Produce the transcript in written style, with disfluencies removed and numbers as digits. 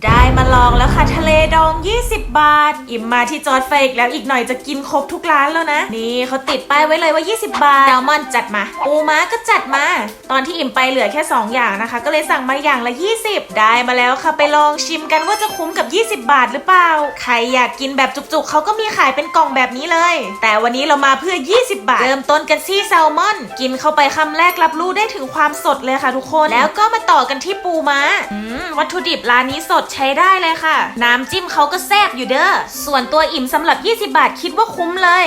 ได้มาลองแล้วค่ะทะเลดอง20 บาทอิ่มมาที่จอร์จแฟร์อีกแล้วอีกหน่อยจะกินครบทุกร้านแล้วนะนี่เขาติดป้ายไว้เลยว่า20 บาทแซลมอนจัดมาปูม้าก็จัดมาตอนที่อิ่มไปเหลือแค่2อย่างนะคะก็เลยสั่งมาอย่างละ20ได้มาแล้วค่ะไปลองชิมกันว่าจะคุ้มกับ20 บาทหรือเปล่าใครอยากกินแบบจุกๆเขาก็มีขายเป็นกล่องแบบนี้เลยแต่วันนี้เรามาเพื่อ20 บาทเริ่มต้นกันที่แซลมอนกินเข้าไปคำแรกรับรู้ได้ถึงความสดเลยค่ะทุกคนแล้วก็มาต่อกันที่ปูม้าวัตถุดิบร้านนี้สดใช้ได้เลยค่ะน้ำจิ้มเขาก็แซ่บอยู่เด้อส่วนตัวอิ่มสำหรับ20 บาทคิดว่าคุ้มเลย